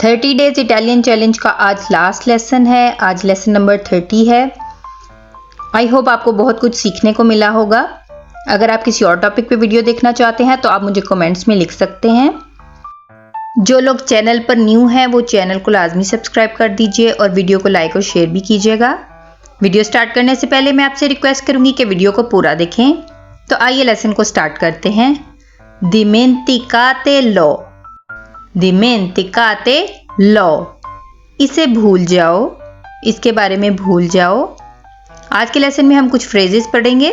30 days Italian challenge का आज last lesson है। आज लेसन नंबर 30 है। आई होप आपको बहुत कुछ सीखने को मिला होगा। अगर आप किसी और टॉपिक पे वीडियो देखना चाहते हैं तो आप मुझे कमेंट्स में लिख सकते हैं। जो लोग चैनल पर न्यू हैं वो चैनल को लाजमी सब्सक्राइब कर दीजिए और वीडियो को लाइक और शेयर भी कीजिएगा। वीडियो स्टार्ट करने से पहले मैं आपसे रिक्वेस्ट करूंगी कि वीडियो को पूरा देखें। तो आइए लेसन को स्टार्ट करते हैं। दिमेंटिकाते लो, इसे भूल जाओ, इसके बारे में भूल जाओ। आज के लेसन में हम कुछ फ्रेजेस पढ़ेंगे।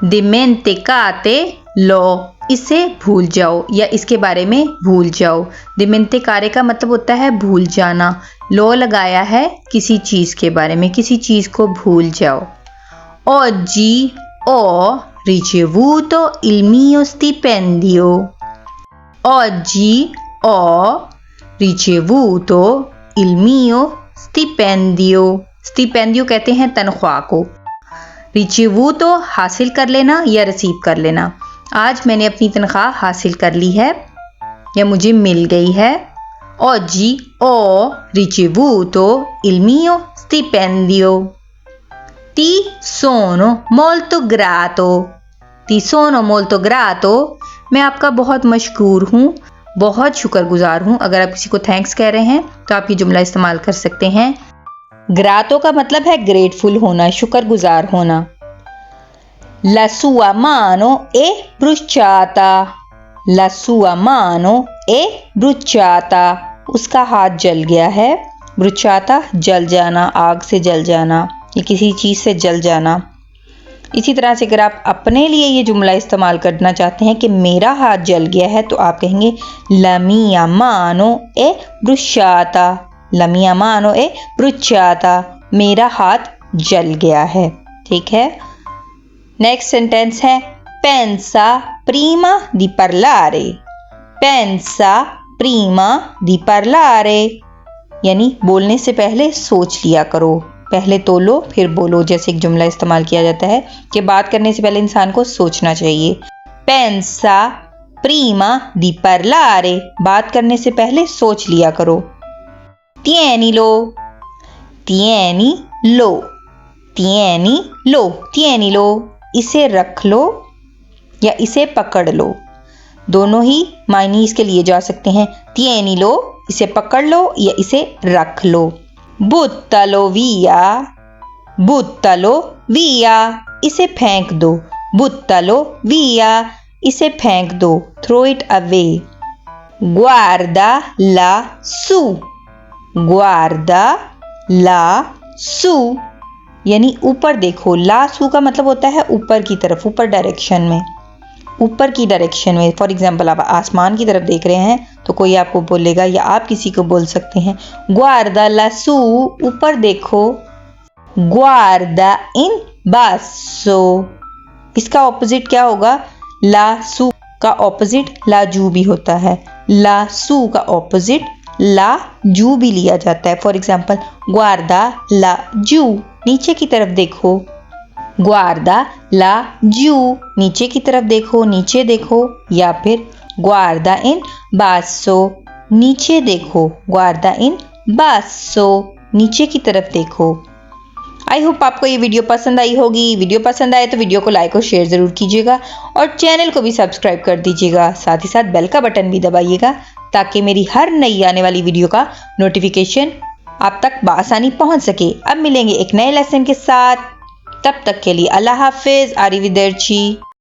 दिमेंटिकाते लो, इसे भूल जाओ या इसके बारे में भूल जाओ। दिमेंटिकारे का मतलब होता है भूल जाना। लो लगाया है किसी चीज के बारे में, किसी चीज को भूल जाओ। Oggi ho ricevuto il mio stipendio. Oggi ho ricevuto il mio stipendio. Stipendio कहते हैं तनख्वाह को। रिचेवुतो हासिल कर लेना या रिसीव कर लेना। आज मैंने अपनी तनख्वाह हासिल कर ली है या मुझे मिल गई है। Oggi ho ricevuto il mio stipendio. Ti sono molto grato. Ti sono molto grato. मैं आपका बहुत मशकूर हूँ, बहुत शुक्रगुजार हूँ। अगर आप किसी को थैंक्स कह रहे हैं तो आप ये जुमला इस्तेमाल कर सकते हैं। ग्रातो का मतलब है ग्रेटफुल होना, शुक्रगुजार होना। La sua mano è bruciata. La sua mano è bruciata. उसका हाथ जल गया है। bruciata जल जाना, आग से जल जाना या किसी चीज से जल जाना। इसी तरह से अगर आप अपने लिए ये जुमला इस्तेमाल करना चाहते हैं कि मेरा हाथ जल गया है तो आप कहेंगे La mia mano è bruciata. La mia mano è bruciata. मेरा हाथ जल गया है। ठीक है। नेक्स्ट सेंटेंस है pensa prima di parlare. Pensa prima di parlare यानी बोलने से पहले सोच लिया करो। पहले तोलो फिर बोलो, जैसे एक जुमला इस्तेमाल किया जाता है कि बात करने से पहले इंसान को सोचना चाहिए। pensa prima di parlare, बात करने से पहले सोच लिया करो। tienilo, tienilo, tienilo, tienilo, इसे रख लो या इसे पकड़ लो। दोनों ही मायने इसके लिए जा सकते हैं। tienilo, इसे पकड़ लो या इसे रख लो। buttalo via, buttalo via, इसे फेंक दो। buttalo via, इसे फेंक दो। throw it away. guarda lassù, guarda lassù, यानी ऊपर देखो। लासू का मतलब होता है ऊपर की तरफ, ऊपर डायरेक्शन में, ऊपर की डायरेक्शन में। फॉर एग्जाम्पल आप आसमान की तरफ देख रहे हैं तो कोई आपको बोलेगा या आप किसी को बोल सकते हैं guarda lassù, ऊपर देखो। guarda in basso, इसका ऑपोजिट क्या होगा? लासू का ऑपोजिट लाजू भी होता है। लासू का ऑपोजिट लाजू भी लिया जाता है। फॉर एग्जाम्पल guarda laggiù, नीचे की तरफ देखो। guarda laggiù, नीचे की तरफ देखो, नीचे देखो। या फिर guarda in basso, नीचे देखो। guarda in basso, नीचे की तरफ देखो। आई होप आपको ये वीडियो पसंद आई होगी। वीडियो पसंद आए तो वीडियो को लाइक और शेयर ज़रूर कीजिएगा और चैनल को भी सब्सक्राइब कर दीजिएगा। साथ ही साथ बेल का बटन भी दबाइएगा ताकि मेरी हर नई आने वाली वीडियो का नोटिफिकेशन आप तक बआसानी पहुंच सके। अब मिलेंगे एक नए लेसन के साथ, तब तक के लिए अल्लाह हाफिज। आरिविदेर्ची।